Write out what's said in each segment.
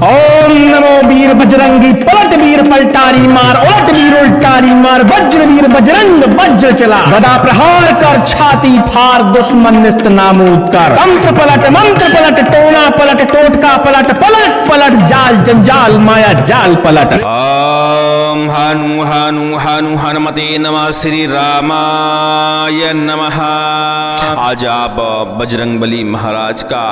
ओम नमो वीर बजरंगी पलट वीर पलटारी मार उलट वीर उल्टारी मार वज्र वीर बजरंग वज्र चला गदा प्रहार कर छाती फार दुश्मन निस्त नामूद कर मंत्र पलट टोना पलट टोटका पलट पलट पलट जाल जंजाल माया जाल पलट। ओम हनु हनु हनु हनुमते नमः श्री रामाय नमः। आज आप बजरंगबली महाराज का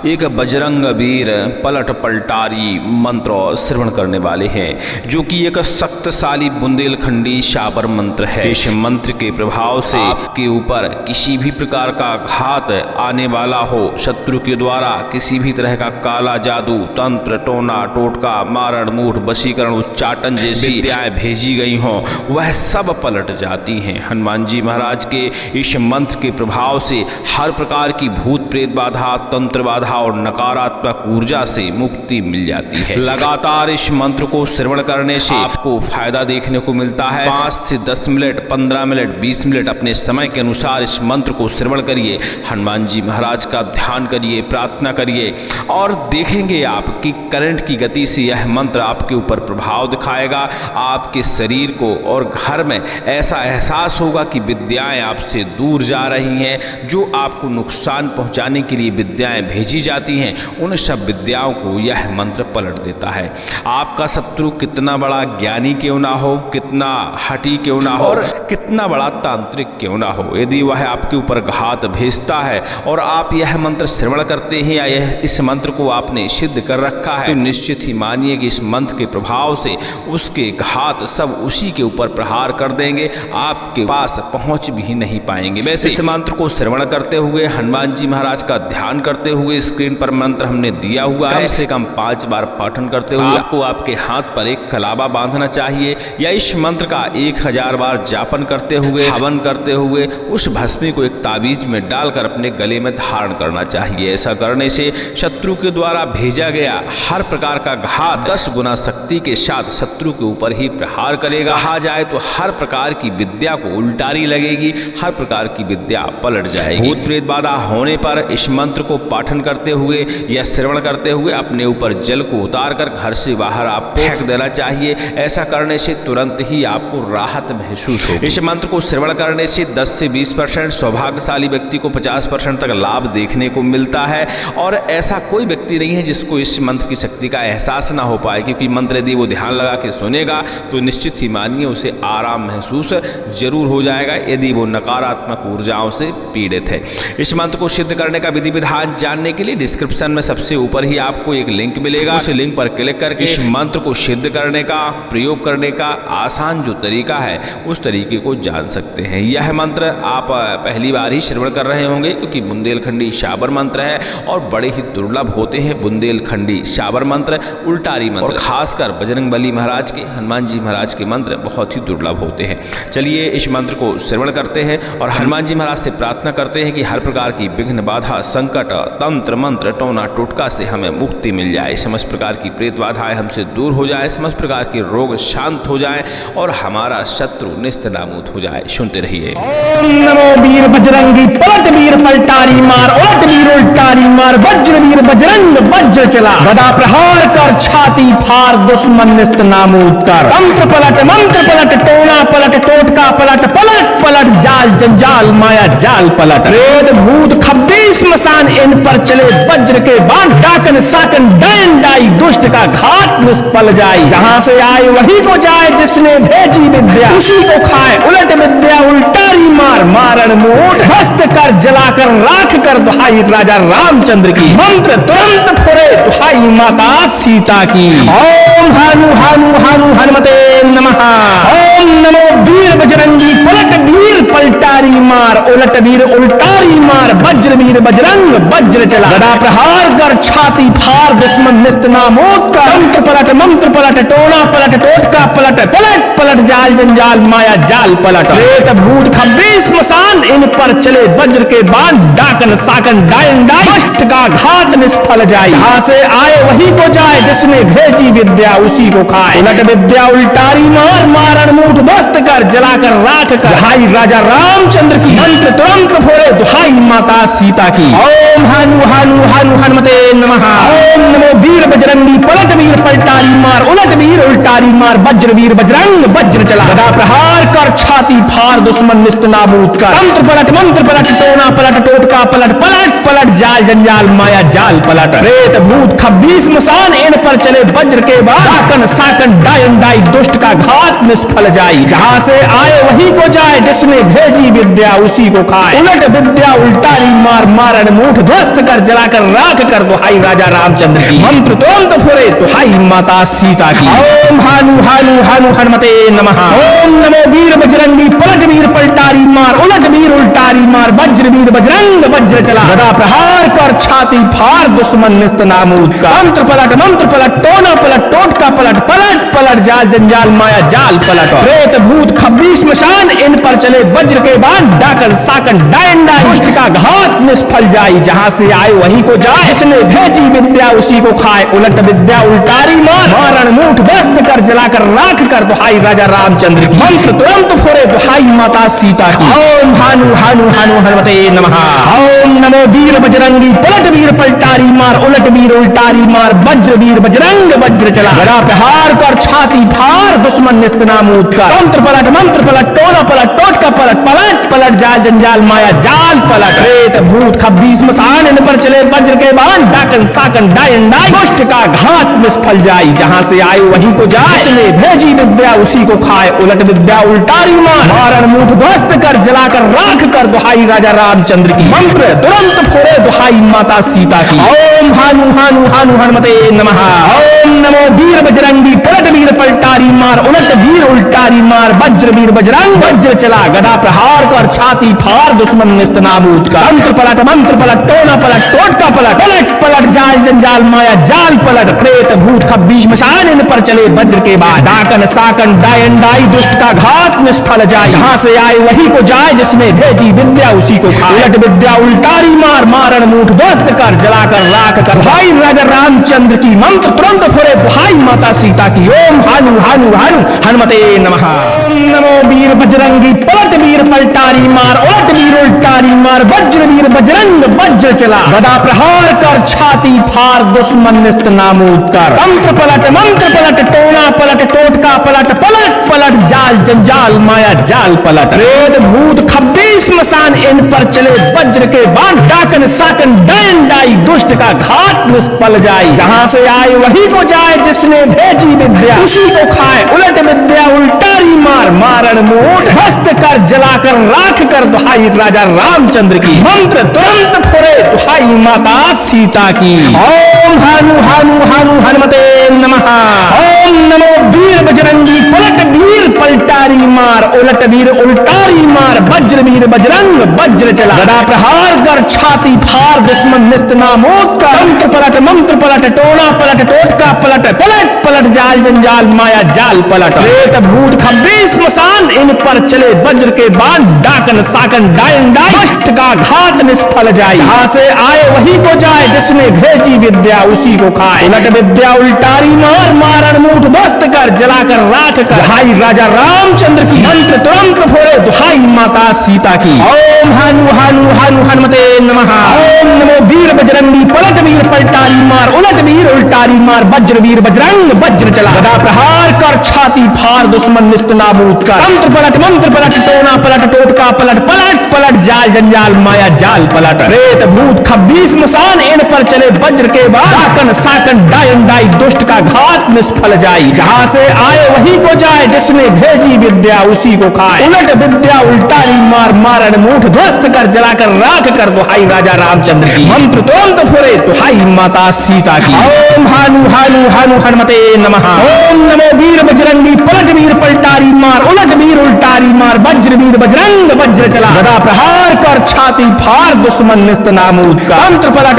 एक बजरंग वीर पलट पलटारी मंत्र श्रवण करने वाले हैं, जो कि एक शक्तिशाली बुंदेलखंडी शाबर मंत्र है। इस मंत्र के प्रभाव से आपके ऊपर किसी भी प्रकार का घात आने वाला हो, शत्रु के द्वारा किसी भी तरह का काला जादू, तंत्र, टोना, टोटका, मारण, मूठ, वशीकरण, उच्चाटन जैसी विद्याएं भेजी गई हों, वह सब पलट जाती हैं। हनुमान जी महाराज के इस मंत्र के प्रभाव से हर प्रकार की भूत प्रेत बाधा, तंत्र बाधा और नकारात्मक ऊर्जा से मुक्ति मिल जाती है। लगातार इस मंत्र को श्रवण करने से आपको फायदा देखने को मिलता है। 5 से 10 मिनट, 15 मिनट, 20 मिनट अपने समय के अनुसार इस मंत्र को श्रवण करिए, हनुमान जी महाराज का ध्यान करिए, प्रार्थना करिए और देखेंगे आप कि करंट की गति से यह मंत्र आपके ऊपर प्रभाव दिखाएगा। आपके शरीर को और घर में ऐसा एहसास होगा कि विद्याएं आपसे दूर जा रही हैं, जो आपको नुकसान पहुंचाने के लिए विद्याएं भेजी जाती हैं, उन सब विद्याओं को यह मंत्र पलट देता है। आपका शत्रु कितना बड़ा ज्ञानी क्यों ना हो, कितना हठी क्यों ना हो और कितना बड़ा तांत्रिक क्यों ना हो, यदि वह आपके ऊपर घात भेजता है और आप यह मंत्र श्रवण करते हैं या इस मंत्र को आपने सिद्ध कर रखा है, तो निश्चित ही मानिए कि इस मंत्र के प्रभाव से उसके घात सब उसी के ऊपर प्रहार कर देंगे, आपके पास पहुंच भी नहीं पाएंगे। वैसे इस मंत्र को श्रवण करते हुए, हनुमान जी महाराज का ध्यान करते हुए, स्क्रीन पर मंत्र हमने दिया हुआ है, कम से कम 5 बार पाठन करते हुए आपको आपके हाथ पर एक कलावा बांधना चाहिए या इस मंत्र का 1000 बार जापन करते हुए, हवन करते हुए उस भस्मी को एक ताबीज में डालकर अपने गले में धारण करना चाहिए। ऐसा करने से शत्रु के द्वारा भेजा गया हर प्रकार का घात 10 गुना शक्ति के साथ शत्रु के ऊपर ही प्रहार करेगा। कहा जाए तो हर प्रकार की विद्या को उल्टारी लगेगी, हर प्रकार की विद्या पलट जाएगी। भूत प्रेत बाधा होने पर इस मंत्र को पाठन करते हुए या श्रवण करते हुए अपने ऊपर जल को उतार कर घर से बाहर आपको फेंक देना चाहिए। ऐसा करने से तुरंत ही आपको राहत महसूस होगी। इस मंत्र को श्रवण करने से 10 से 20%, सौभाग्यशाली व्यक्ति को 50% तक लाभ देखने को मिलता है और ऐसा कोई व्यक्ति नहीं है जिसको इस मंत्र की शक्ति का एहसास ना हो पाए, क्योंकि मंत्र यदि वो ध्यान लगा के सुनेगा तो निश्चित ही मानिए उसे आराम महसूस जरूर हो जाएगा, यदि वो नकारात्मक ऊर्जाओं से पीड़ित है। इस मंत्र को सिद्ध करने का विधि विधान जानने के लिए डिस्क्रिप्शन में सबसे ऊपर ही आपको एक लिंक मिलेगा, उस लिंक पर क्लिक करके इस मंत्र को सिद्ध करने का, प्रयोग करने का आसान जो तरीका है उस तरीके को जान सकते हैं। यह मंत्र आप पहली बार ही श्रवण कर रहे होंगे, क्योंकि बुंदेलखंडी शाबर मंत्र है और बड़े ही दुर्लभ होते हैं बुंदेलखंडी शाबर मंत्र, उल्टारी मंत्र, और खासकर बजरंगबली महाराज के, हनुमान जी महाराज के मंत्र बहुत ही दुर्लभ होते हैं। चलिए इस मंत्र को श्रवण करते हैं और हनुमान जी महाराज से प्रार्थना करते हैं कि हर प्रकार की विघ्न, बाधा, संकट, तंत्र, मंत्र, टोना, टोटका से हमें मुक्ति मिल जाए, समस्त प्रकार की प्रेत बाधाएं हमसे दूर हो जाए, समस्त प्रकार के रोग शांत हो जाए और हमारा शत्रु निस्तनाबूद हो जाए। सुनते रहिए। ओम नमो वीर बजरंगी पलट वीर पलटारी मार उलट वीर उल्टारी मार वज्र वीर बजरंग वज्र चला गदा प्रहार कर छाती फार दुश्मन निस्त नामूद कर मंत्र पलट टोना पलट टोटका पलट पलट पलट जाल जंजाल माया जाल पलट प्रेत भूत खब्बीस स्मशान इन पर चले वज्र के बाण डाकन साकन डैन डाई दुष्ट का घाट निष्फल जाए। जहां से आए वही को जाए, जिसने भेजी विद्या उसी को खाए, उलट विद्या उल्टारी मार मारण मूठ भस्त कर जलाकर राख कर दुहाई राजा रामचंद्र की मंत्र तुरंत फुरे दुहाई माता सीता की। ओम हानु हानु हानु हनुमते नमः। ओम नमो वीर बजरंगी पलट वीर पलटारी मार उलट वीर उल्टारी मार वज्र वीर बजरंग वज्र चला गदा प्रहार कर छाती फार दुश्मन निस्त नामूद कर मंत्र पलट टोना पलट टोटका पलट पलट पलट जाल जंजाल माया जाल पलट प्रेत भूत खब्बीस स्मशान इन पर चले वज्र के बाण डाकन साकन डायन डाई दुष्ट का घात निष्फल जाए। जहां से आए वही को जाए, जिसने भेजी विद्या उसी को खाए, उलट विद्या उल्टारी मार मारण मूठ बस्त कर जलाकर राख कर दुहाई राजा रामचंद्र की मंत्र तुरंत फोड़े दुहाई माता सीता की। ओम हानु हानु हानु हनुमते नमः। ओम नमो वीर बजरंगी पलट वीर पलटारी मार उलट वीर उल्टारी मार वज्र वीर बजरंग वज्र चला गदा प्रहार कर छाती फाड़ दुश्मन निस्त नाबूद कर मंत्र पलट टोना पलट टोटका पलट पलट पलट जाल जंजाल माया जाल पलट प्रेत भूत खब्बीस मसान इन पर चले वज्र के बाद साकन साकन डायन डाई दुष्ट का घात निष्फल जाई जहां से आए वही को जाए जिसने भेजी विद्या उसी को खाए उलट विद्या उल्टारी मार मारण मूठ ध्वस्त कर जलाकर राख कर दुहाई राजा रामचंद्र की मंत्र तुरंत फुरे दुहाई माता सीता की ओम हानु हानु हानु हनुमते नमः ओम नमो वीर बजरंगी पलट वीर पलटारी मार उलट वीर उल्टारी मार वज्र वीर बजरंग वज्र चला गदा प्रहार कर छाती फाड़ दुश्मन निस्त नामूद का मंत्र पलट टोना पलट टोटका पलट पलट पलट जाल जंजाल माया जाल पलट प्रेत भूत खब्बीस मशान इन पर चले वज्र के बाद डाकन साकन डायन डाई दुष्ट का घात निष्फल जाई जहां से आए वहीं को जाए जिसने भेजी विद्या उसी को खाए उलट विद्या उल्टारी मार मारण मूठ व्यस्त कर जलाकर राख कर दुहाई राजा रामचंद्र की मंत्र तुरंत फुरे दुहाई माता सीता की ओम हानु हानु हानु हनुमते नमः ओम नमो वीर बजरंगी पलट वीर पलटारी मार उलट वीर उल्टारी मार वज्र वीर बजरंग वज्र चला गदा प्रहार कर छाती फाड़ दुश्मन निस्त नामूद कर मंत्र पलट टोना पलट टोटका पलट पलट पलट जाल जंजाल माया जाल पलट प्रेत भूत खब्बीस मसान इन पर चले वज्र के बाण डाकन साकन डायन डाई दुष्ट का घात निष्फल जाई जहां से आए वहीं को जाए जिसने भेजी विद्या उसी को खाए उलट विद्या उल्टारी मार मारण मूठ ध्वस्त कर जलाकर राख कर दुहाई राजा रामचंद्र की मंत्र तुरंत फुरे दुहाई माता सीता की ओम हानु हानु हानु हनुमते नमः ओम नमो वीर बजरंगी पलट वीर पलटारी मार उलट वीर उल्टारी मार वज्र वीर बजरंग वज्र चला गदा प्रहार कर छाती फाड़ दुश्मन निस्त नाबूद का मंत्र पलट टोना पलट टोटका पलट पलट पलट जाल जंजाल माया जाल पलट प्रेत भूत खब्बीस मशान इन पर चले वज्र के बाद डाकन साकन डायन डाई दुष्ट का घात निष्फल जाए जहां से आए वही को जाए जिसने भेजी विद्या उसी को खाए उलट विद्या उल्टारी मार मारण मूठ ध्वस्त कर जलाकर राख कर भाई राजा रामचंद्र की मंत्र तुरंत फुरे भाई माता सीता की ओम हानु हानु हानु हनुमते नमः ओम नमो वीर बजरंगी पलट वीर पलटारी मार उलट वीर उल्टारी मार वज्र वीर बजरंग वज्र चला गदा प्रहार कर छाती फाड़ दुश्मन निस्त नामूद कर मंत्र पलट टोना पलट टोटका पलट पलट पलट जाल जंजाल माया जाल पलट प्रेत भूत खब्बीस मसान इन पर चले वज्र के बाण डाकन साकन डायन डाई दुष्ट का घात निष्फल जाए जहां से आए वही को जाए जिसने भेजी विद्या उसी को खाए उलट विद्या उल्टारी मार मारण मूठ ध्वस्त कर जलाकर राख कर दुहाई राजा रामचंद्र की मंत्र तुरंत फुरे दुहाई माता सीता की ओम हानु हानु हानु हनुमते नमः ओम नमो वीर बजरंगी पलट वीर पलटारी मार उलट वीर उल्टारी मार वज्र वीर बजरंग वज्र चला गदा प्रहार कर छाती फाड़ दुश्मन निस्त नामूद का मंत्र पलट टोना पलट टोटका पलट पलट पलट जाल जंजाल माया जाल पलट प्रेत भूत खब्बीस मसान इन पर चले वज्र के बाण डाकन साकन डायन डाई दुष्ट का घात निष्फल जाए जहां से आए वही को जाए जिसने भेजी विद्या उसी को खाए उलट विद्या उल्टारी मार मारण मूठ ध्वस्त कर जलाकर राख कर दुहाई राजा रामचंद्र की मंत्र तुरंत फुरे दुहाई माता सीता की ओम हानु हानु हानु हनुमते नमः ओम नमो वीर बजरंगी पलट वीर पलटारी मार उलट वीर उल्टारी मार वज्र वीर बजरंग वज्र चला गदा प्रहार कर छाती फाड़ दुश्मन निस्त नाबूद कर मंत्र पलट टोना पलट टोटका पलट पलट पलट जाल जंजाल माया जाल पलट प्रेत भूत खब्बीस मसान इन पर चले वज्र के बाद डाकन साकन डायन डाई दुष्ट का घात निष्फल जाई जहां से आए वही को जाए जिसने भेजी विद्या उसी को खाए उलट विद्या उल्टारी मार मारण मूठ ध्वस्त कर जलाकर राख कर दुहाई राजा रामचंद्र की मंत्र तुरंत फुरे दुहाई माता सीता की ओम हानु हानु हानु हनुमते नमः ओम नमो वीर बजरंगी पलट वीर पलटारी मार उलट वीर उल्टारी मार वज्र वीर बजरंग वज्र चला गदा प्रहार कर छाती फाड़ दुश्मन निस्त नामूद का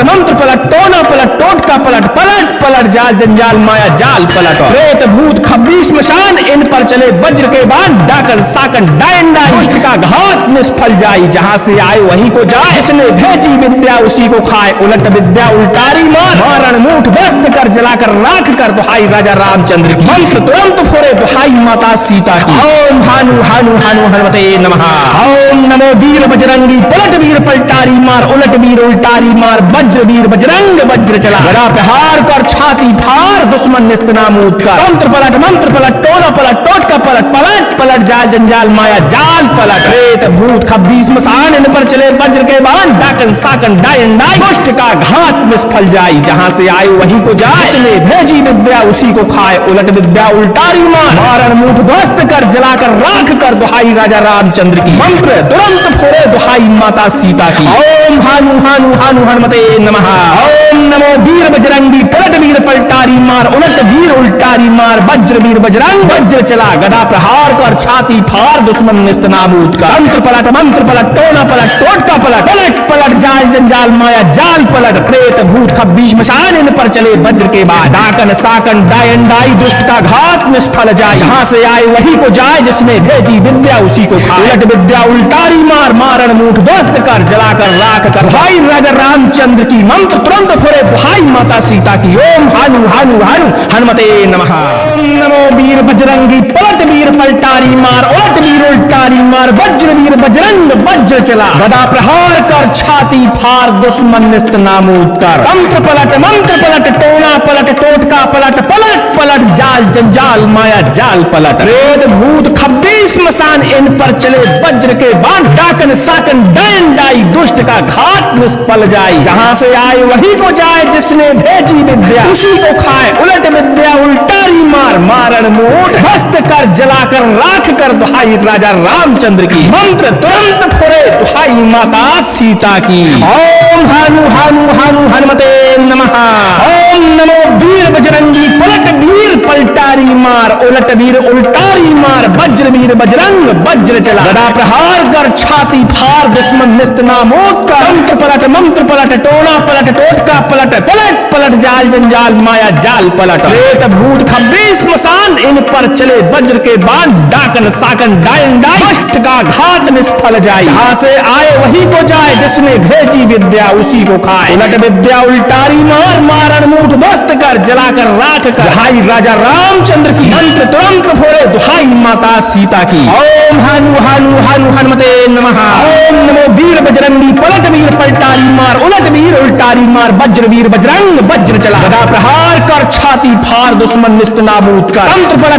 मंत्र पलट टोना पलट टोटका पलट पलट पलट जाल जंजाल माया जाल पलट प्रेत भूत खब्बीस मशान इन पर चले वज्र के बाण डाकन साकन डायन डाई दुष्ट का घात निष्फल जाई जहां से आए वहीं को जाए जिसने भेजी विद्या उसी को खाए उलट विद्या उल्टारी मार मारण मूठ व्यस्त कर जलाकर राख कर दुहाई राजा रामचंद्र की मंत्र तुरंत फुरे दुहाई माता सीता की ओम हानु हानु हानु हनुमते नमः। ओम नमो वीर बजरंगी पलट वीर पलटारी मार उलट वीर उल्टारी मार वज्र वीर बजरंग वज्र चला गदा प्रहार कर छाती फार दुश्मन निस्तनाबूद कर मंत्र पलट टोना पलट टोटका पलट पलट पलट जाल जंजाल माया जाल पलट प्रेत भूत खब्बीस मसान इन पर चले वज्र के बाण डाकन साकन डायन डाई दुष्ट का घात निष्फल जाई जहां से आए वहीं को जाए जिसने भेजी विद्या उसी को खाए उलट विद्या उल्टारी मार मारण मुठ ध्वस्त कर जलाकर राख कर दुहाई राजा रामचंद्र की मंत्र तुरंत फोड़े दुहाई माता सीता की ओम हानु हानु हानु हनुमते नमः ओम नमो वीर बजरंगी पलट वीर पलटारी मार उलट वीर उल्टारी मार वज्र वीर बजरंग वज्र चला गदा प्रहार कर छाती फार दुश्मन निस्तनाबूद का मंत्र पलट टोना पलट टोटका पलट पलट पलट जाल जंजाल माया जाल पलट प्रेत भूत खब्बीस मशान इन पर चले वज्र के बाद डाकन साकन डायन डाई दुष्ट का घात निष्फल जाए जहां से आए वही को जाए जिसने भेजी विद्या उसी को खाए उलट विद्या उल्टारी मार मारण मुठ ध्वस्त कर जलाकर राख कर भाई राजा रामचंद्र की मंत्र तुरंत फोड़े भाई माता सीता की ओम हानु हानु हानु हनुमते नमः ओम नमो वीर बजरंगी पलट वीर पलटारी मार उलट वीर उल्टारी मार वज्र वीर बजरंग वज्र चला गदा प्रहार कर छाती फार दुश्मन निस्तनाबूद कर मंत्र पलट टोना पलट टोटका पलट पलट पलट जाल जंजाल माया जाल पलट प्रेत भूत खब्बीस मसान इन पर चले वज्र के बाण डाकन साकन डायन डाई दुष्ट का घात निष्फल जाए जहां से आए वही को जाए जिसने भेजी विद्या उसी को खाए उलट विद्या उल्टारी मार मारण मूठ हस्त कर जलाकर राख कर दुहाई राजा रामचंद्र की मंत्र तुरंत फोड़े दुहाई माता सीता की ओम हानु हानु हानु हनुमते नमः ओम नमो वीर बजरंगी पलट वीर पलटारी मार उलट वीर उल्टारी मार वज्र वीर बजरंग वज्र चला गदा प्रहार कर छाती फार दुश्मन निस्तनाबूद कर मंत्र पलट टोना पलट टोटका पलट पलट पलट जाल जंजाल माया जाल पलट प्रेत भूत खब्बीस मसान इन पर चले वज्र के बाण डाकन साकन डायन डाई दुष्ट का घात निष्फल जाए जहां से आए वही को जाए जिसने भेजी विद्या उसी को खाए उलट विद्या उल्टारी मार मारण मुठ ध्वस्त कर जलाकर राख कर दुहाई राजा रामचंद्र की मंत्र तुरंत फोड़े दुहाई माता सीता की ओम हानु हानु हानु हनुमते नमः ओम नमो वीर बजरंगी पलट वीर पलटारी मार उलट वीर उल्टारी मार वज्र वीर बजरंग वज्र चला गदा प्रहार कर छाती फार दुश्मन निस्तनाबूद कर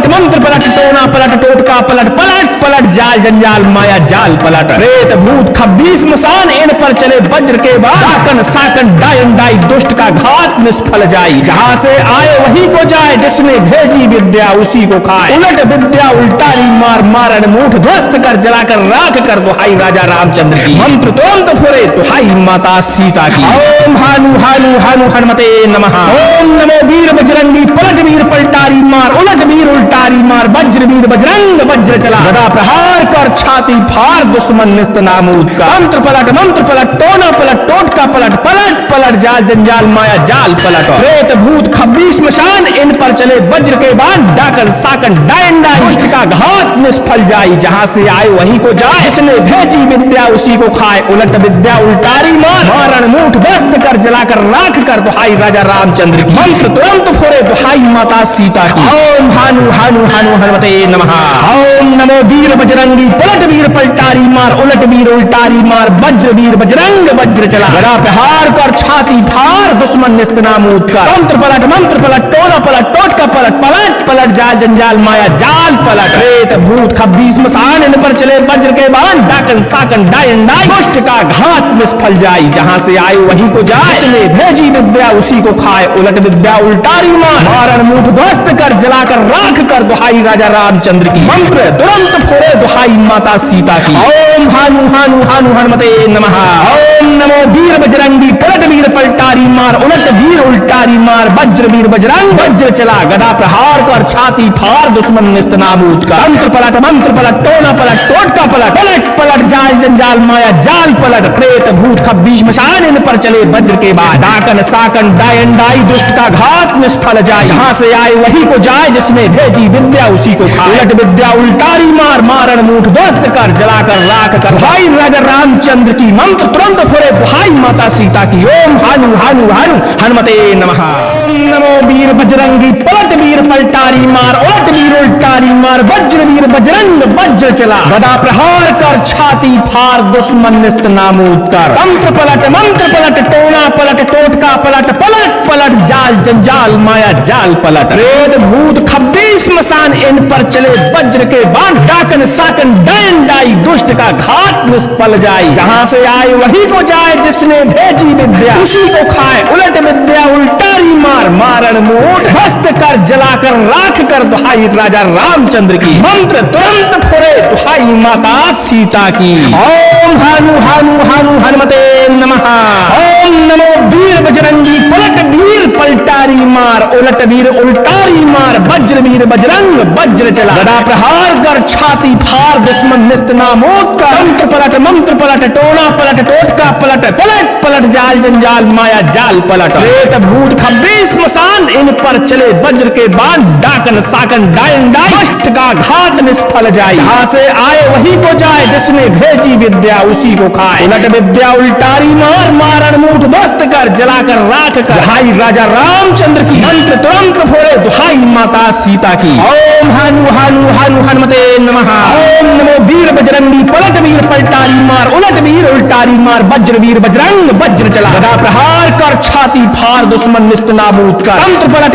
मंत्र पलट टोना पलट टोटका पलट पलट पलट जाल जंजाल माया जाल पलट प्रेत भूत खब्बीस मसान इन पर चले वज्र के बाद डाकन साकन डायन डाई दुष्ट का घात निष्फल जाए जहां से आए वही को जाए जिसने भेजी विद्या उसी को खाए उलट विद्या उल्टारी मार मारण मुठ ध्वस्त कर जलाकर राख कर दुहाई राजा रामचंद्र की मंत्र तुरंत फोड़े दुहाई माता सीता की ओम हानु हानु हानु हनुमते नमः ओम नमो वीर बजरंगी पलट वीर पलटारी मार उलट वीर उल्टारी मार वज्र वीर बजरंग वज्र चला गदा प्रहार कर छाती फार दुश्मन निस्तनाबूद कर मंत्र पलट टोना पलट टोटका पलट पलट पलट जाल जंजाल माया जाल पलट प्रेत भूत खब्बीस मशान इन पर चले वज्र के बाण डाकन साकन डायन डाई दुष्ट का घात निष्फल जाए जहां से आए वही को जाए जिसने भेजी विद्या उसी को खाए उलट विद्या उल्टारी मार मारण मुठ ध्वस्त कर जलाकर राख कर दुहाई राजा रामचंद्र की मंत्र तुरंत फोड़े दुहाई माता सीता की ओम हानु हानु हानु हनुमते नमः ओम नमो वीर बजरंगी पलट वीर पलटारी मार उलट वीर उल्टारी मार वज्र वीर बजरंग वज्र चला गदा प्रहार कर छाती फार दुश्मन निस्तनाबूद कर मंत्र पलट टोना पलट टोटका पलट पलट पलट जाल जंजाल माया जाल पलट प्रेत भूत खब्बीस मसान इन पर चले वज्र के बाण डाकन साकन डायन डाई दुष्ट का घात निष्फल जाए जहां से आए वहीं को जाए जिसने भेजी विद्या उसी को खाए उलट विद्या उल्टारी मार मारण मुठ ध्वस्त कर जलाकर राख कर दुहाई राजा रामचंद्र की मंत्र तुरंत फोड़े दुहाई माता सीता की ओम हानु हानु हानु हनुमते नमः ओम नमो वीर बजरंगी पलट वीर पलटारी मार उलट वीर उल्टारी मार वज्र वीर बजरंग वज्र चला गदा प्रहार कर छाती फार दुश्मन निस्तनाबूद कर मंत्र पलट टोना पलट टोटका पलट पलट पलट जाल जंजाल माया जाल पलट प्रेत भूत खब्बीस मशान इन पर चले वज्र के बाद डाकन साकन डायन डाई दुष्ट का घात निष्फल जाए जहां से आए वही को जाए जिसने भेजी विद्या उसी को खाए उलट विद्या उल्टारी मार मारण मुठ ध्वस्त कर जलाकर राख कर भाई राजा रामचंद्र की मंत्र तुरंत फोड़े भाई माता सीता की ओम हानु हानु हानु हनुमते नमः ओम नमो वीर बजरंगी पलट वीर पलटारी मार उलट वीर उल्टारी मार वज्र वीर बजरंग वज्र चला गदा प्रहार कर छाती फाड़ दुश्मन निस्त नामूद कर तंत्र पलट मंत्र पलट टोना पलट टोटका पलट पलट पलट जाल जंजाल माया जाल पलट प्रेत भूत खब्बीस मसान इन पर चले वज्र के बाण डाकन साकन डैन डाई दुष्ट का घाट निष्फल जाई जहां से आए वही को जाए जिसने भेजी विद्या उसी को खाए उलट विद्या उल्टारी मार मारण मूठ भस्त कर जलाकर राख कर दुहाई राजा रामचंद्र की मंत्र तुरंत फुरे दुहाई माता सीता की ओम हानु हानु हानु हनुमते नमः ओम नमो वीर बजरंगी पलट वीर पलटारी मार उलट वीर उल्टारी मार वज्र वीर बजरंग वज्र चला गदा प्रहार कर छाती फाड़ दुश्मन निस्त नामोद का मंत्र पलट टोना पलट टोटका पलट पलट पलट जाल जंजाल माया जाल पलट प्रेत भूत खब्बीस मसान इन पर चले वज्र के बाण डाकन साकन डायन डाई कष्ट का घात निष्फल जाए जहां से आए वही को जाए जिसने भेजी विद्या उसी को खाए उलट विद्या उल्टारी मार मारण मूठ ध्वस्त कर जलाकर राख कर दुहाई राजा रामचंद्र की मंत्र तुरंत फोड़े दुहाई माता सीता की ओम हानु हानु हानु हनुमते नमः ओम नमो वीर बजरंगी पलट वीर पलटारी मार उलट वीर उल्टारी मार वज्र वीर बजरंग वज्र चला गदा प्रहार कर छाती फाड़ दुश्मन निस्त नाबूद कर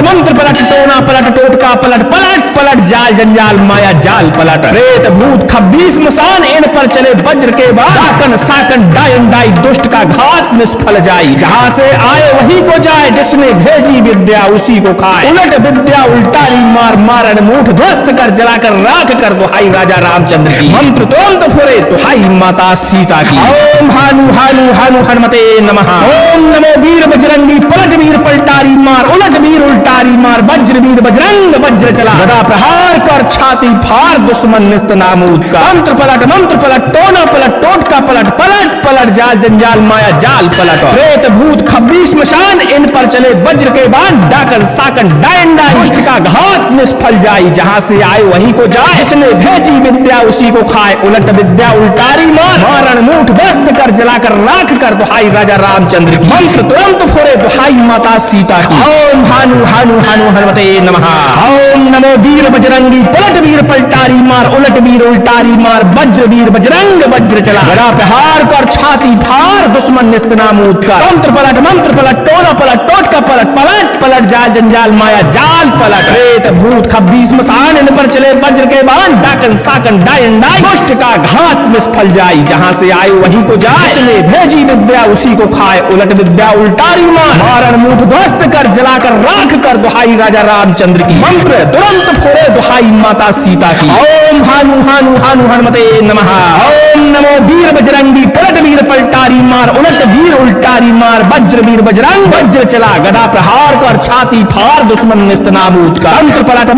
मंत्र पलट टोना पलट टोटका पलट पलट पलट जाल जंजाल माया जाल पलट प्रेत भूत खब्बीस मसान इन पर चले वज्र के बाद डाकन साकन डायन डाई दुष्ट का घात निष्फल जाई जहां से आए वही को जाए जिसने भेजी विद्या उसी को खाए उलट विद्या उल्टारी मार मारण मूठ ध्वस्त कर जलाकर राख कर दुहाई राजा रामचंद्र की मंत्र तुरंत फुरे दुहाई माता सीता की ओम हानु हानु हानु हनुमते नमः ओम नमो वीर बजरंगी पलट वीर पलटारी मार उलट वीर उल्टारी मार वज्र वीर बजरंग वज्र चला गदा प्रहार कर छाती फाड़ दुश्मन निस्त नामूद का मंत्र पलट टोना पलट टोटका पलट पलट पलट जाल जंजाल माया जाल पलट प्रेत भूत खब्बीस मशान इन पर चले वज्र के बाण डाकन साकन डायन डाई दुष्ट का घात निष्फल जाई जहां से आए वही को जाए जिसने भेजी विद्या उसी को खाए उलट विद्या उल्टारी मार मारण मूठ ध्वस्त कर जलाकर राख कर दुहाई राजा रामचंद्र की मंत्र तुरंत फोड़े दुहाई माता सीता की ओम हानु हानु हानु हनुमते नमः ओम नमो वीर बजरंगी पलट वीर पलटारी मार उलट वीर उल्टारी मार वज्र वीर बजरंग वज्र चला गदा प्रहार कर छाती फाड़ दुश्मन निस्त नामूद का मंत्र पलट टोना पलट टोटका पलट पलट पलट जाल जंजाल माया जाल पलट प्रेत भूत खब्बीस मसान इन पर चले वज्र के बाण डाकन साकन डायन डाई दुष्ट का घात निष्फल जाई जहां से आए वही को जाए जिसने भेजी विद्या उसी को खाए उलट विद्या उल्टारी मार मारण मूठ ध्वस्त कर जलाकर राख कर दुहाई राजा रामचंद्र की मंत्र तुरंत फोड़े दुहाई माता सीता की ओम हानु हानु हानु हनुमते नमः ओम नमो वीर बजरंगी पलट वीर पलटारी मार उलट वीर उल्टारी मार वज्र वीर बजरंग वज्र चला गदा प्रहार कर छाती फाड़ दुश्मन निस्त नाबूद का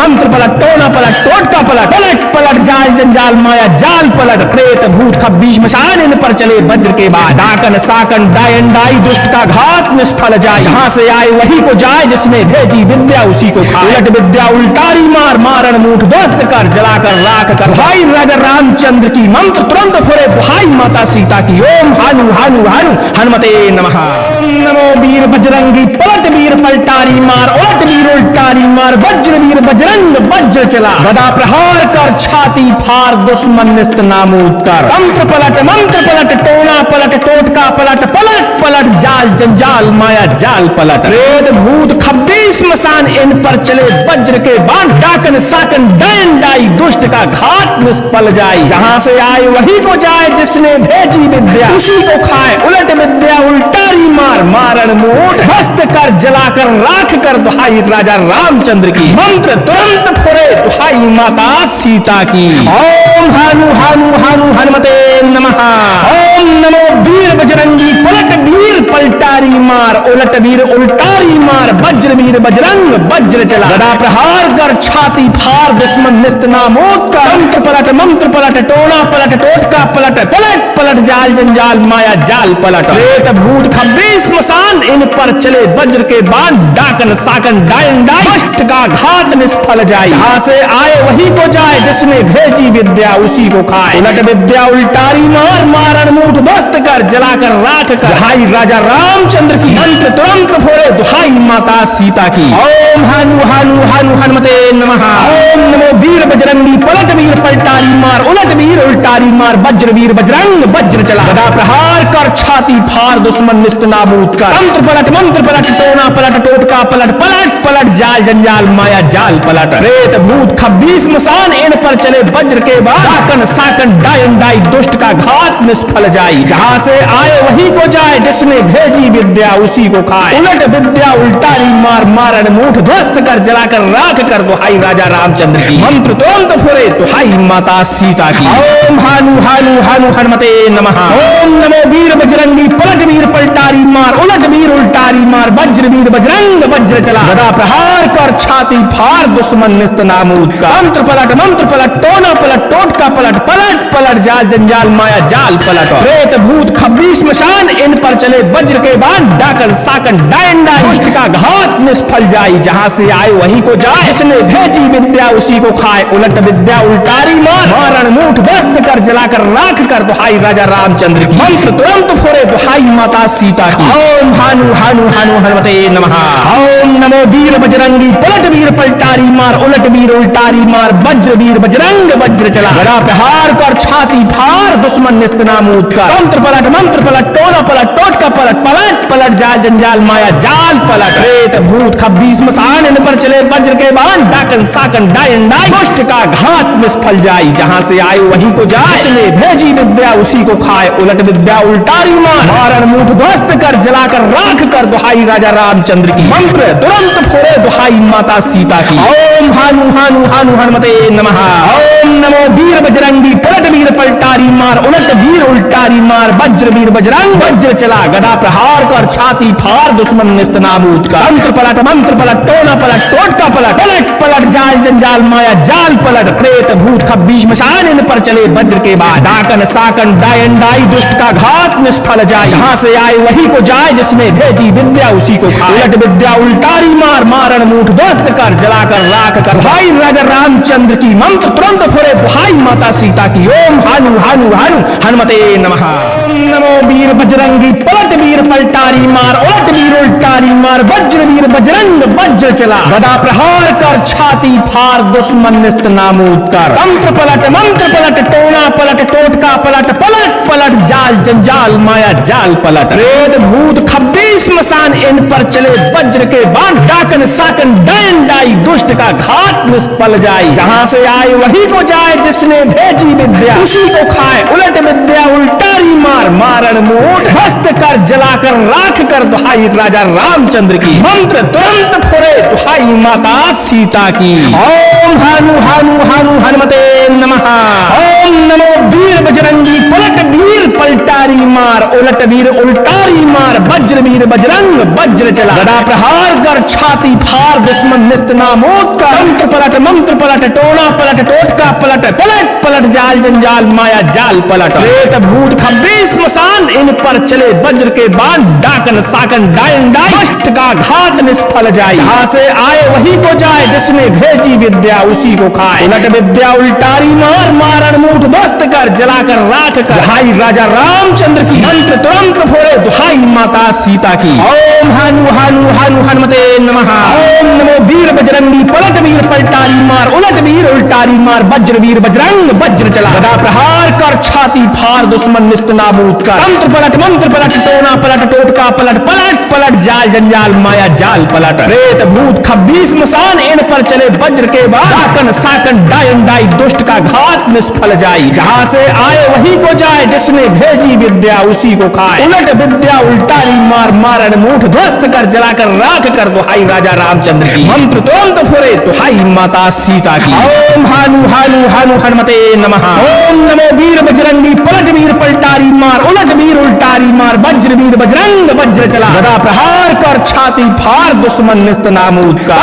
मंत्र पलट टोना पलट टोटका पलट पलट पलट जाल जंजाल माया जाल पलट प्रेत भूत खब्बीस मशान इन पर चले वज्र के बाद डाकन साकन डायन डाई दुष्ट का घात निष्फल जाए जहां से आए वही को जाए जिसने भेजी विद्या उसी को खाए उलट विद्या उल्टारी मार मारण मूठ ध्वस्त कर जलाकर राख कर भाई राजा रामचंद्र की मंत्र तुरंत फुरे भाई माता सीता की ओम हानु हानु हानु हनुमते नमः ओम नमो वीर बजरंगी पलट वीर पलटारी मार उलट वीर उल्टारी मार वज्र वीर बजरंग वज्र चला गदा प्रहार कर छाती फाड़ दुश्मन निस्त नामूद कर मंत्र पलट टोना पलट टोटका पलट पलट पलट जाल जंजाल माया जाल पलट प्रेत भूत खब्बीस मसान इन पर चले वज्र के बाण डाकन साकन डायन डाई दुष्ट का घात निष्फल जाई जहां से आए वही को जाए जिसने भेजी विद्या उसी को खाए उलट विद्या उल्टारी मार मारण मूठ ध्वस्त कर जलाकर राख कर दुहाई राजा रामचंद्र की मंत्र तुरंत फोड़े दुहाई माता सीता की ओम हानु हानु हानु हनुमते नमः ओम नमो वीर बजरंगी पलट वीर पलटारी मार उलट वीर उल्टारी मार वज्र वीर बजरंग वज्र चला गदा प्रहार कर छाती फाड़ दुश्मन निस्त नामोद का मंत्र पलट टोना पलट टोटका पलट पलट पलट जाल जंजाल माया जाल पलट प्रेत भूत खब्बीस मसान इन पर चले वज्र के बाण डाकन साकन डायन डाई दुष्ट का घात निष्फल जाए जहां से आए वही को जाए जिसने भेजी विद्या उसी को खाए उलट विद्या उल्टारी मार मारण मूठ ध्वस्त कर जलाकर राख कर भाई राजा रामचंद्र की मंत्र तुरंत फोड़े दुहाई माता सीता की ओम हानु हानु हानु हनुमते नमः। ओम नमो वीर बजरंगी पलट वीर पलटारी मार उलट वीर उल्टारी मार वज्र वीर बजरंग वज्र चला गदा प्रहार कर छाती फाड़ दुश्मन निस्त नाबूद कर मंत्र पलट टोना पलट टोटका पलट पलट पलट जाल जंजाल माया जाल पलट रेत भूत खब्बीस मसान इन पर चले वज्र के बाद साकन साकन डायन डाई दुष्ट का घात निष्फल जाई जहां से आए वहीं को जाए जिसने भेजी विद्या उसी को खाए उलट विद्या उल्टारी मार मारण मूठ ध्वस्त कर जलाकर राख कर दुहाई राजा रामचंद्र की मंत्र तुरंत फुरे दुहाई माता सीता की ओम हानु हानु हानु हनुमते नमः। ओम नमो वीर बजरंगी पलट वीर पलटारी मार उलट वीर उल्टारी मार वज्र वीर बजरंग वज्र चला गदा प्रहार कर छाती फाड़ दुश्मन निस्त नामूद का मंत्र पलट टोना पलट टोटका पलट पलट पलट जाल जंजाल माया जाल पलट प्रेत भूत खब्बीस मशान इन पर चले वज्र के बाण डाकन साकन डायन डाई दुष्ट का घात निष्फल जाई जहां से आए वहीं को जाए जिसने भेजी विद्या उसी को खाए उलट विद्या उल्टारी मार मारण मूठ व्यस्त कर जलाकर राख कर दुहाई राजा रामचंद्र की मंत्र तुरंत फुरे दुहाई माता सीता की ओम हानु हानु हानु हनुमते नमः। ओम नमो वीर बजरंगी पलट वीर पलटारी मार उलट वीर उल्टारी मार वज्र वीर बजरंग वज्र चला गदा प्रहार कर छाती फाड़ दुश्मन निस्त नामूद कर मंत्र पलट टोना पलट टोटका पलट पलट पलट जाल जंजाल माया जाल पलट प्रेत भूत खब्बीस मसान इन पर चले वज्र के बाण डाकन साकन डायन डाई दुष्ट का घात निष्फल जाई जहां से आए वहीं को जाए जिसने भेजी विद्या उसी को खाए उलट विद्या उल्टारी मार मारण मूठ ध्वस्त कर जलाकर राख कर दुहाई राजा रामचंद्र की मंत्र तुरंत फोड़े दुहाई माता सीता की ओम हानु हानु हानु हनुमते नमः। ओम नमो वीर बजरंगी पलट वीर पलटारी मार उलट वीर उल्टारी मार वज्र वीर बजरंग वज्र चला गदा प्रहार कर छाती फाड़ दुश्मन निस्त नाबूद का मंत्र पलट टोना पलट टोटका पलट पलट पलट जाल जंजाल माया जाल पलट प्रेत भूत खब्बीस मशान इन पर चले वज्र के बाद डाकन साकन डायन डाई दुष्ट का घात निष्फल जाए जहां से आए वहीं को जाए जिसने भेजी विद्या उसी को खाए उलट विद्या उल्टारी मार मारण मूठ ध्वस्त कर जलाकर राख कर भाई राजा रामचंद्र की मंत्र तुरंत फुरे भाई माता सीता की ओम हानु हानु हानु हनुमते नमः। ओम नमो वीर बजरंगी पलट वीर पलटारी मार उलट वीर उल्टारी मार वज्र वीर बजरंग वज्र चला गदा प्रहार कर छाती फाड़ दुश्मन निस्त नामूद कर मंत्र पलट टोना पलट टोटका पलट पलट पलट जाल जंजाल माया जाल पलट रेत भूत खब्बीस मसान इन पर चले वज्र के बाण डाकन साकन डायन डाई दुष्ट का घात निष्फल जाए जहां से आए वहीं को जाए जिसने भेजी विद्या उसी को खाए उलट विद्या उल्टारी मार मारण मूठ ध्वस्त कर जलाकर राख कर दुहाई राजा रामचंद्र की मंत्र तुरंत फुरे दुहाई माता सीता की ओम हानु हानु हानु हनुमते नमः। ओम नमो वीर बजरंगी पलट वीर पलटारी मार उलट वीर उल्टारी मार वज्र वीर बजरंग वज्र चला गदा प्रहार कर छाती फाड़ दुश्मन निस्त नामूद का मंत्र पलट टोना पलट टोटका पलट पलट पलट जाल जंजाल माया जाल पलट प्रेत भूत खब्बीस मसान इन पर चले वज्र के बाण डाकन साकन डायन डाई दुष्ट का घात निष्फल जाए जहां से आए वहीं को जाए जिसने भेजी विद्या उसी को खाए उलट विद्या उल्टारी मार मारण मूठ ध्वस्त कर जलाकर राख कर दुहाई राजा रामचंद्र की मंत्र तुरंत फोड़े दुहाई माता सीता की ओम हानु हानु हानु हनुमते नमः। ओम नमो वीर बजरंगी पलट वीर पलटारी मार उलट वीर उल्टारी मार वज्र वीर बजरंग वज्र चला गदा प्रहार कर छाती फाड़ दुश्मन निस्त नाबूद कर मंत्र पलट टोना पलट टोटका पलट पलट पलट जाल जंजाल माया जाल पलट प्रेत भूत खब्बीस मसान इन पर चले वज्र के बाद डाकन साकन डायन डाई दुष्ट का घात निष्फल जाई जहां से आए वहीं को जाए जिसने भेजी विद्या उसी को खाए उलट विद्या उल्टारी मार मारण मूठ ध्वस्त कर जलाकर राख कर दुहाई राजा रामचंद्र की मंत्र तुरंत फुरे दुहाई माता सीता की ओम हानु हानु हानु हनुमते नमः। ओम नमो वीर बजरंगी पलट वीर पलटारी मार उलट वीर उल्टारी मार वज्र वीर बजरंग वज्र चला गदा प्रहार कर छाती फाड़ दुश्मन निस्त नामूद का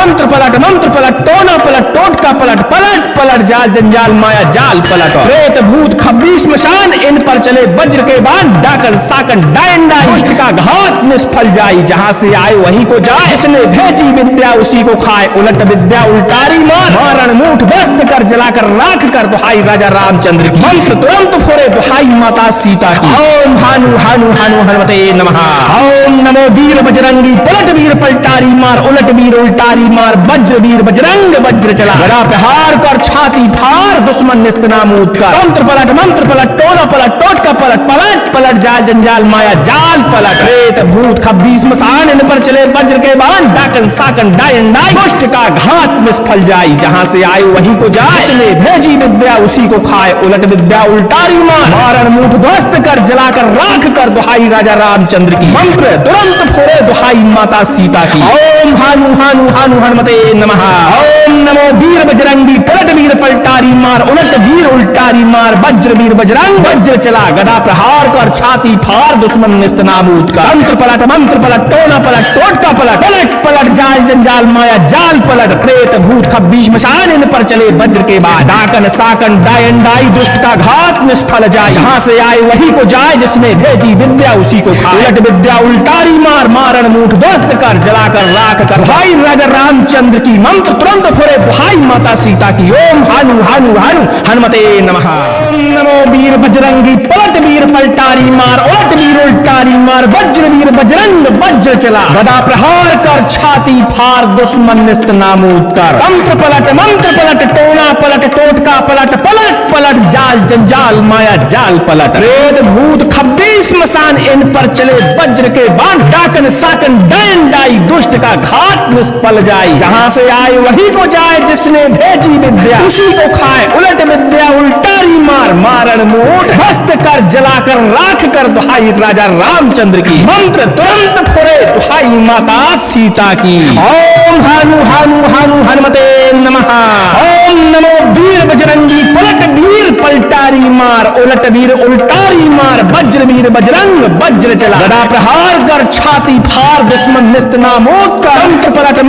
मंत्र पलट टोना पलट टोटका पलट पलट पलट जाल जंजाल माया जाल पलट प्रेत भूत खब्बीस मशान इन पर चले वज्र के बाण डाकन साकन डायन डाई दुष्ट का घात निष्फल जाई जहां से आए वहीं को जाए जिसने भेजी विद्या उसी को खाए उलट विद्या उल्टारी मार मारण मूठ मूठ ध्वस्त कर जलाकर राख कर दुहाई राजा रामचंद्र की। मंत्र तुरंत फोड़े दुहाई माता सीता की। ओम हानु हानु हानु हनुमते नमः। ओम नमो वीर बजरंगी पलट वीर पलटारी मार उलट वीर उल्टारी मार वज्र वीर बजरंग वज्र चला गदा प्रहार कर छाती फार दुश्मन निस्तनामूद कर। मंत्र पलट टोना पलट टोटका पलट पलट पलट जाल जंजाल माया जाल पलट प्रेत भूत खब्बीस मसान इन पर चले वज्र के बाण डाकन साकन डायन डाई दुष्ट का घात निष्फल जाई जहां से आए वहीं को जाए इसने भेजी विद्या उसी को खाए उलट विद्या उल्टारी मार मारण मुठ ध्वस्त कर जलाकर राख कर दुहाई राजा रामचंद्र की। मंत्र तुरंत फोड़े दुहाई माता सीता की। ओम हानु हानु हानु हनुमते नमः। ओम नमो वीर बजरंगी पलट वीर पलटारी मार उलट वीर उल्टारी मार वज्र वीर बजरंग वज्र चला गदा प्रहार कर छाती फार दुश्मन निस्तनाबूद का। मंत्र पलट टोना पलट टोटका पलट पलट पलट जाल जंजाल माया जाल पलट प्रेत भूत खब्बीस मशान इन पर चले वज्र के बाद डाकन साकन डायन डाई दुष्ट का घात निष्फल जाए जहां से आए वही को जाए जिसने भेजी विद्या उसी को खाए उलट विद्या उल्टारी मार मारण मूठ ध्वस्त कर जलाकर राख कर भाई राजा रामचंद्र की। मंत्र तुरंत फोड़े भाई माता सीता की। ओम हानु हानु हानु हनुमते नमः। ओम नमो वीर बजरंगी पलट वीर पलटारी मार उलट वीर उल्टारी मार वज्र वीर बजरंग वज्र चला गदा प्रहार कर छाती फार दुश्मन निस्तनाबूद कर। मंत्र पलट टोना पलट टोटका पलट पलट पलट जाल जंजाल माया जाल पलट प्रेत भूत खब्बीस मसान इन पर चले वज्र के बाण डाकन साकन डायन डाई दुष्ट का घात निष्फल जाई जहां से आए वही को जाए जिसने भेजी विद्या उसी को खाए उलट विद्या उल्टारी मार मारण मूठ ध्वस्त कर जलाकर राख कर दुहाई राजा रामचंद्र की। मंत्र तुरंत फोड़े दुहाई माता सीता की। ओम हानु हानु हानु हनुमते नमः। ओम नमो वीर बजरंगी पलट वीर पलटारी मार उलट वीर उल्टारी मार वज्र वीर बजरंग वज्र चला गदा प्रहार कर छाती फार दुश्मन निस्तनाबूद कर।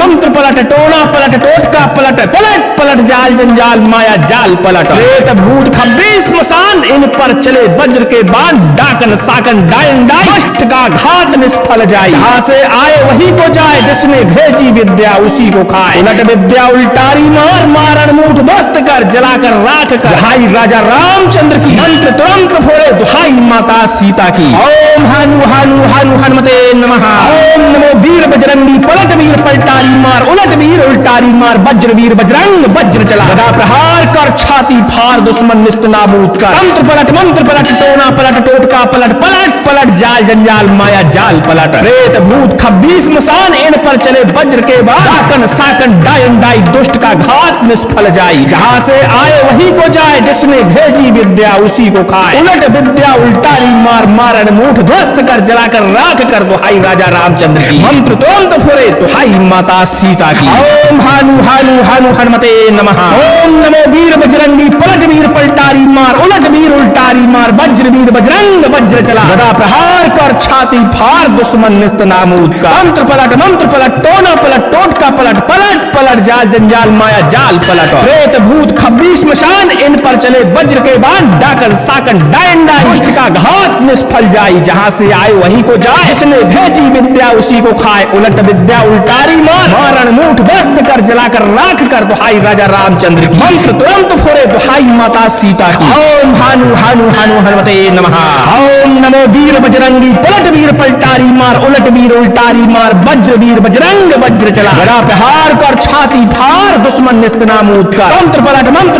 मंत्र पलट टोना पलट टोटका पलट पलट पलट जाल जंजाल माया जाल पलट प्रेत भूत खब्बीस मसान इन पर चले वज्र के बाण डाकन साकन डायन डाई दुष्ट का घात निष्फल जाए जहां से आए वही को जाए जिसने भेजी विद्या उसी को खाए उलट विद्या उल्टारी मार मारण मूठ ध्वस्त कर जलाकर राख कर दुहाई राजा रामचंद्र की। मंत्र तुरंत फोड़े दुहाई माता सीता की। ओम हानु हानु हानु हनुमते नमः। ओम नमो वीर बजरंगी पलट वीर पलटारी मार उलट वीर उल्टारी मार वज्र वीर बजरंग वज्र चला गदा प्रहार कर छाती फार दुश्मन निस्तनाबूद कर। मंत्र पलट टोना पलट टोटका पलट पलट पलट जाल जंजाल माया जाल पलट प्रेत भूत खब्बीस मसान इन पर चले वज्र के बाद डाकन साकन डायन डाई दुष्ट का घात निष्फल जाई जहां से आए वही को जाए जिसने भेजी विद्या उसी को खाए उलट विद्या उल्टारी मार मारण मूठ ध्वस्त कर जलाकर राख कर दुहाई राजा रामचंद्र की। मंत्र तुरंत फोड़े दुहाई माता सीता की। ओम हानु हानु हानु हनुमते नमः। ओम नमो वीर बजरंगी पलट वीर पलटारी मार उलट वीर उल्टारी मार वज्र वीर बजरंग वज्र चला गदा प्रहार कर छाती फार दुश्मन निस्तनाबूद कर। मंत्र पलट टोना पलट टोटका पलट पलट पलट जाल जंजाल माया जाल पलट प्रेत भूत खब्बीस मशान इन पर चले वज्र के बाण डाकन साकन डायन डाई दुष्ट का घात निष्फल जाई जहां से आए वही को जाए जिसने भेजी विद्या उसी को खाए उलट विद्या उल्टारी मार मारण मूठ ध्वस्त कर जलाकर राख कर दुहाई राजा रामचंद्र की। मंत्र तुरंत फोड़े दुहाई माता सीता की। ओम हानु हानु हानु हनुमते नमः। ओम नमो वीर बजरंगी पलट वीर पलटारी मार उलट वीर उल्टारी मार वज्र वीर बजरंग वज्र चला गदा प्रहार कर छाती फार दुश्मन निस्तनाबूद कर। मंत्र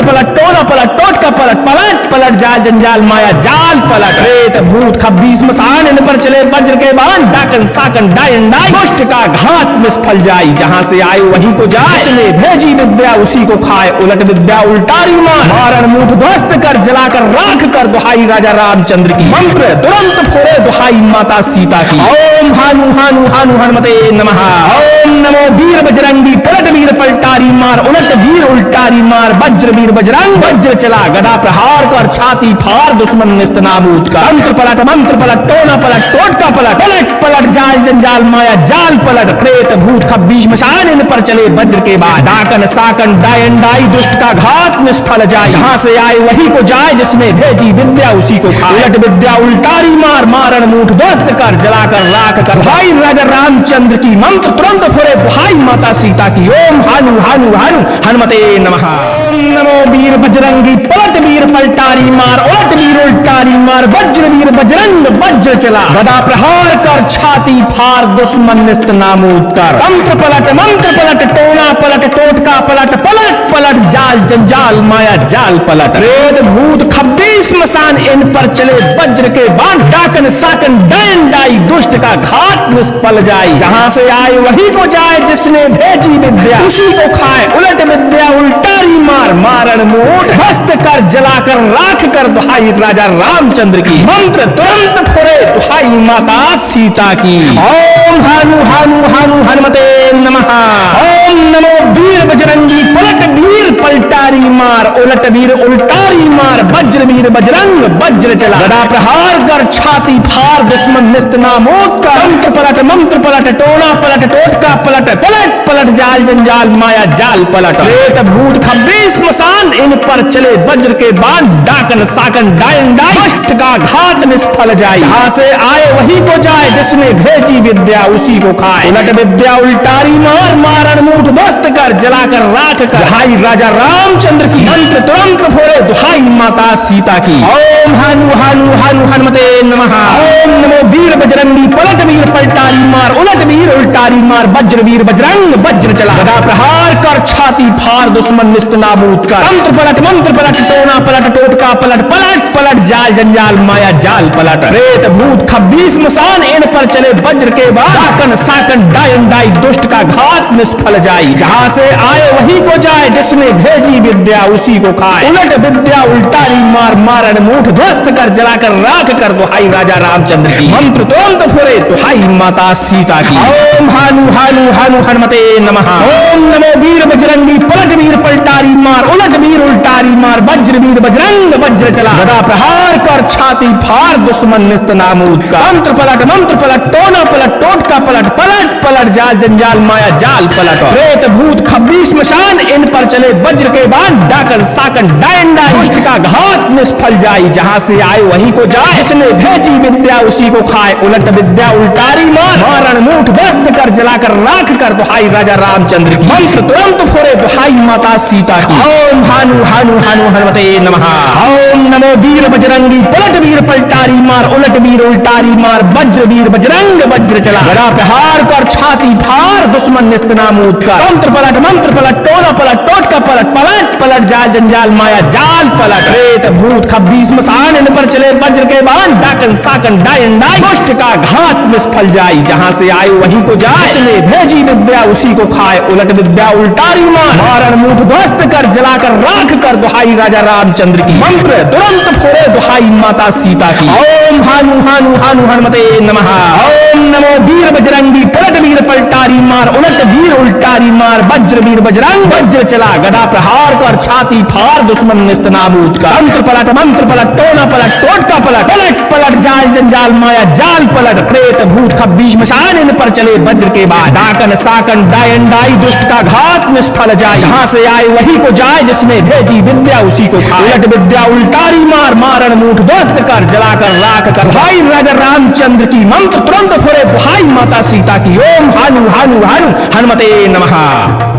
पलट टोना पलट टोटका पलट पलट पलट जाल जंजाल माया जाल पलट प्रेत भूत खब्बीस मसान इन पर चले वज्र के बाण डाकन साकन डायन डाई दुष्ट का घात निष्फल जाई जहां से आए वही को जाए जिसने भेजी विद्या उसी को खाए उलट विद्या उल्टारी मार मारण मूठ ध्वस्त कर जलाकर राख कर दुहाई राजा रामचंद्र की। मंत्र तुरंत फोड़े दुहाई माता सीता की। ओम हानु हानु हानु हनुमते नमः। ओम नमो वीर बजरंगी पलट वीर पलटारी मार उलट वीर उल्टारी मार वज्र वीर बजरंग वज्र चला गदा प्रहार कर छाती फार दुश्मन निस्तनाबूद कर। मंत्र पलट टोना पलट टोटका पलट पलट पलट जाल जंजाल माया जाल पलट प्रेत भूत खब्बीस मशान इन पर चले वज्र के बाद डाकन साकन डायन डाई दुष्ट का घात निष्फल जाए जहां से आए वही को जाए जिसने भेजी विद्या उसी को खाए उलट विद्या उल्टारी मार मारण मूठ ध्वस्त कर जलाकर राख कर भाई राजा रामचंद्र की। मंत्र तुरंत फोड़े भाई माता सीता की। ओम हानु हानु हानु हनुमते नमः। ओम नमो वीर बजरंगी पलट वीर पलटारी मार उलट वीर उल्टारी मार वज्र वीर बजरंग वज्र चला गदा प्रहार कर छाती फार दुश्मन निस्त नामूद कर मंत्र पलट टोना पलट टोटका पलट पलट पलट जाल जंजाल माया जाल पलट प्रेत भूत खब्बीस मसान इन पर चले वज्र के बाण डाकन साकन डायन डाई दुष्ट का घाट निष्फल जाई जहां से आए वही को जाए जिसने भेजी विद्या उसी को खाए उलट विद्या उल्टारी मार मारण मूठ भस्त कर जलाकर राख कर दुहाई राजा रामचंद्र की मंत्र तुरंत फुरे दुहाई माता सीता की ओम हानु हानु हानु हनुमते नमः ओम नमो वीर बजरंगी पलट वीर पलटारी मार उलट वीर उल्टारी मार वज्र वीर बजरंग वज्र चला गदा प्रहार कर छाती फार दुश्मन निस्त नामोद का मंत्र पलट टोना पलट टोटका पलट पलट पलट जाल जंजाल माया जाल पलट प्रेत भूत खब्बीस मसान इन पर चले वज्र के बाण डाकन साकन डायन डाई दुष्ट का घात निष्फल जाए जहां से आए वही को जाए जिसने भेजी विद्या उसी को खाए उलट विद्या उल्टारी मार मारण मूठ ध्वस्त कर जलाकर राख कर दुहाई राजा रामचंद्र की मंत्र तुरंत फोड़े दुहाई माता सीता की ओम हानु हानु हानु हनुमते नमः ओम नमो वीर बजरंगी पलट वीर पलटारी मार उलट वीर उल्टारी मार वज्र वीर बजरंग वज्र चला गदा प्रहार कर छाती फार दुश्मन निस्त नाबूद कर मंत्र पलट टोना पलट टोटका पलट पलट पलट जाल जंजाल माया जाल पलट प्रेत भूत खब्बीस मसान इन पर चले वज्र के बाद डाकन साकन डायन डाई दुष्ट का घात निष्फल जाई जहां से आए वही को जाए जिसने भेजी विद्या उसी को खाए उलट विद्या उल्टारी मार मारण मूठ ध्वस्त कर जलाकर राख कर दुहाई राजा रामचंद्र की मंत्र तुरंत फुरे दुहाई माता सीता की ओम हानु हानु हानु हनुमते नमः ओम नमो वीर बजरंगी पलट वीर पलटारी मार उलट वीर उल्टारी मार वज्र वीर बजरंग वज्र चला गदा प्रहार कर छाती फार दुश्मन निस्त नामूद का मंत्र पलट टोना पलट टोटका पलट पलट पलट जाल जंजाल माया जाल पलट प्रेत भूत खब्बीस मशान इन पर चले वज्र के बाण डाकन साकन डायन डाई दुष्ट का घात निष्फल जाई जहां से आए वही को जाए जिसने भेजी विद्या उसी को खाए उलट विद्या उल्टारी मार मारण मूठ व्यस्त कर जलाकर राख कर दुहाई राजा रामचंद्र की मंत्र तुरंत फोड़े दुहाई माता सीता की ओम हानु हानु हानु हनुमते नमः ओम नमो वीर बजरंगी पलट वीर पलटारी मार उलट वीर उल्टारी मार वज्र वीर बजरंग वज्र चला गदा प्रहार कर छाती फार दुश्मन निस्त नामूद का मंत्र पलट टोना पलट टोटका पलट पलट पलट जाल जंजाल माया जाल पलट प्रेत भूत खब्बीस मसान इन पर चले वज्र के बाण डाकन साकन डायन डाई दुष्ट का घात निष्फल जाई जहां से आए वहीं को जाए जिसने भेजी विद्या उसी को खाए उलट विद्या उल्टारी मार मारण मूठ ध्वस्त कर जलाकर राख कर दुहाई राजा रामचंद्र की मंत्र तुरंत फोड़े दुहाई माता सीता की ओम हानु हानु हानु हनुमते नमः ओम नमो वीर बजरंगी पलट वीर पलटारी मार उलट वीर उल्टारी मार वज्र वीर बजरंग वज्र चला गदा प्रहार कर छाती फार दुश्मन निस्त नाबूद का मंत्र पलट टोना पलट टोटका पलट पलट पलट जाल जंजाल माया जाल पलट प्रेत भूत खब्बीस मशान इन पर चले वज्र के बाद डाकन साकन डायन डाई दुष्ट का घात निष्फल जाए जहां से आए वही को जाए जिसने भेजी विद्या उसी को खाए उलट विद्या उल्टारी मार मारण मूठ ध्वस्त कर जलाकर राख कर भाई राजा रामचंद्र की मंत्र तुरंत फोड़े भाई माता सीता की ओम हानु हानु हानु हनुमते नमः।